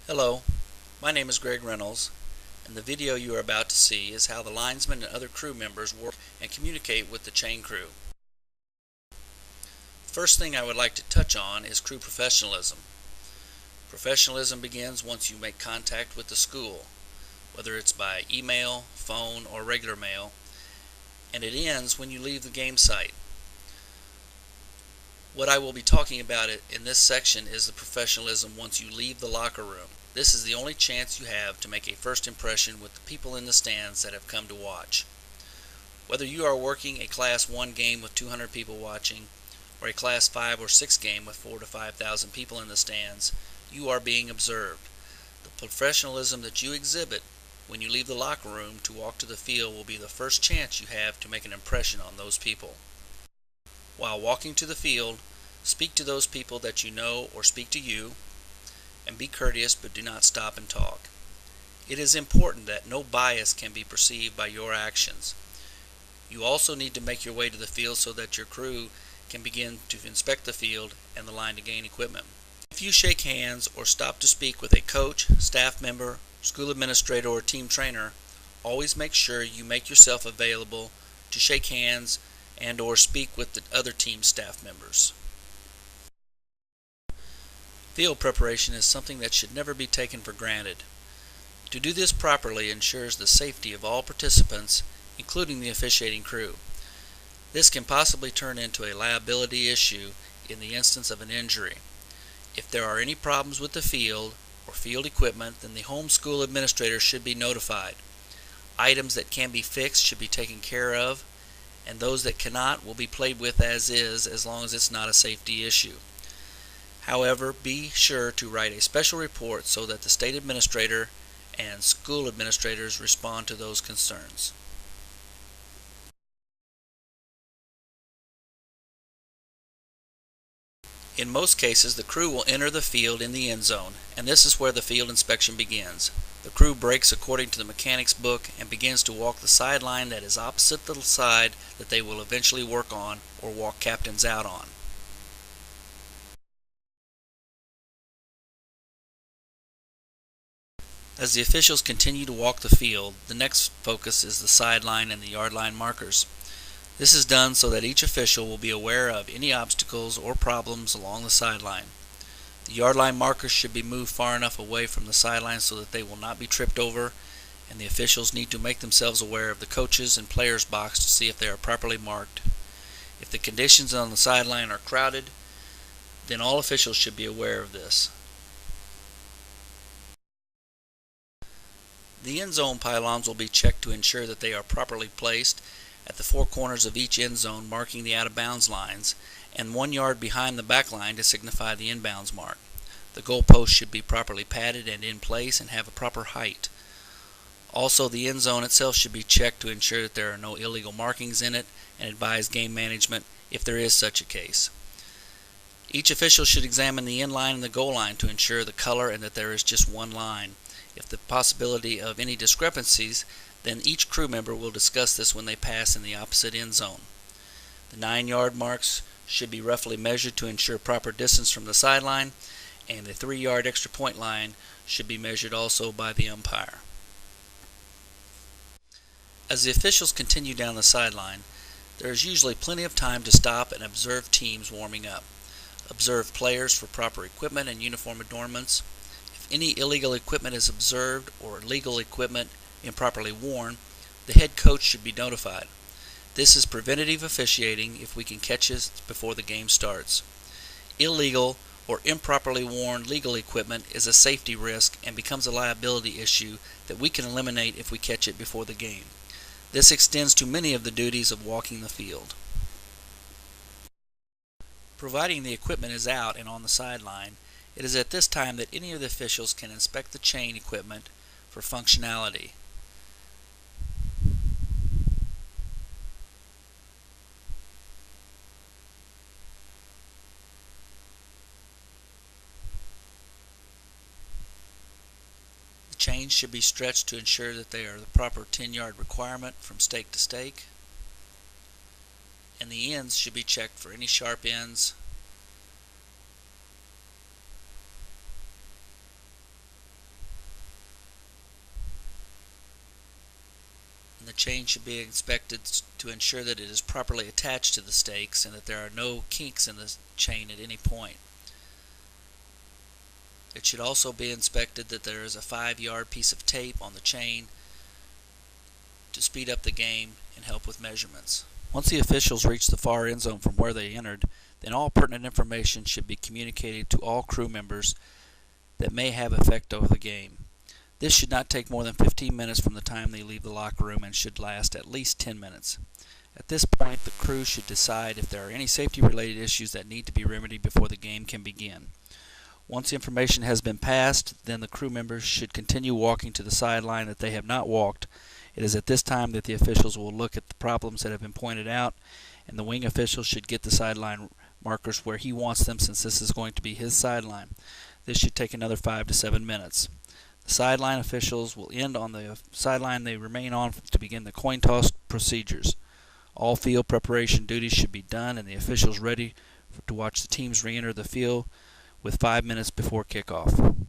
Hello, my name is Greg Reynolds, and the video you are about to see is how the linesmen and other crew members work and communicate with the chain crew. The first thing I would like to touch on is crew professionalism. Professionalism begins once you make contact with the school, whether it's by email, phone, or regular mail, and it ends when you leave the game site. What I will be talking about in this section is the professionalism once you leave the locker room. This is the only chance you have to make a first impression with the people in the stands that have come to watch. Whether you are working a Class 1 game with 200 people watching, or a Class 5 or 6 game with 4,000 to 5,000 people in the stands, you are being observed. The professionalism that you exhibit when you leave the locker room to walk to the field will be the first chance you have to make an impression on those people. While walking to the field, speak to those people that you know or speak to you, and be courteous but do not stop and talk. It is important that no bias can be perceived by your actions. You also need to make your way to the field so that your crew can begin to inspect the field and the line to gain equipment. If you shake hands or stop to speak with a coach, staff member, school administrator, or team trainer, always make sure you make yourself available to shake hands and or speak with the other team staff members. Field preparation is something that should never be taken for granted. To do this properly ensures the safety of all participants, including the officiating crew. This can possibly turn into a liability issue in the instance of an injury. If there are any problems with the field or field equipment, then the home school administrator should be notified. Items that can be fixed should be taken care of, and those that cannot will be played with as long as it's not a safety issue. However, be sure to write a special report so that the state administrator and school administrators respond to those concerns. In most cases, the crew will enter the field in the end zone, and this is where the field inspection begins. The crew breaks according to the mechanic's book and begins to walk the sideline that is opposite the side that they will eventually work on or walk captains out on. As the officials continue to walk the field, the next focus is the sideline and the yard line markers. This is done so that each official will be aware of any obstacles or problems along the sideline. The yard line markers should be moved far enough away from the sideline so that they will not be tripped over, and the officials need to make themselves aware of the coaches and players' box to see if they are properly marked. If the conditions on the sideline are crowded, then all officials should be aware of this. The end zone pylons will be checked to ensure that they are properly placed at the four corners of each end zone, marking the out-of-bounds lines, and 1 yard behind the back line to signify the inbounds mark. The goalposts should be properly padded and in place and have a proper height. Also, the end zone itself should be checked to ensure that there are no illegal markings in it and advise game management if there is such a case. Each official should examine the end line and the goal line to ensure the color and that there is just one line. If the possibility of any discrepancies, then each crew member will discuss this when they pass in the opposite end zone. The 9-yard marks should be roughly measured to ensure proper distance from the sideline, and the 3-yard extra point line should be measured also by the umpire. As the officials continue down the sideline, there is usually plenty of time to stop and observe teams warming up. Observe players for proper equipment and uniform adornments. If any illegal equipment is observed or illegal equipment improperly worn, the head coach should be notified. This is preventative officiating if we can catch it before the game starts. Illegal or improperly worn legal equipment is a safety risk and becomes a liability issue that we can eliminate if we catch it before the game. This extends to many of the duties of walking the field. Providing the equipment is out and on the sideline, it is at this time that any of the officials can inspect the chain equipment for functionality. The chains should be stretched to ensure that they are the proper 10-yard requirement from stake to stake, and the ends should be checked for any sharp ends. the chain should be inspected to ensure that it is properly attached to the stakes and that there are no kinks in the chain at any point. It should also be inspected that there is a 5-yard piece of tape on the chain to speed up the game and help with measurements. Once the officials reach the far end zone from where they entered, then all pertinent information should be communicated to all crew members that may have effect over the game. This should not take more than 15 minutes from the time they leave the locker room and should last at least 10 minutes. At this point, the crew should decide if there are any safety-related issues that need to be remedied before the game can begin. Once information has been passed, then the crew members should continue walking to the sideline that they have not walked. It is at this time that the officials will look at the problems that have been pointed out, and the wing official should get the sideline markers where he wants them, since this is going to be his sideline. This should take another 5 to 7 minutes. The sideline officials will end on the sideline they remain on to begin the coin toss procedures. All field preparation duties should be done and the officials ready to watch the teams re-enter the field with 5 minutes before kickoff.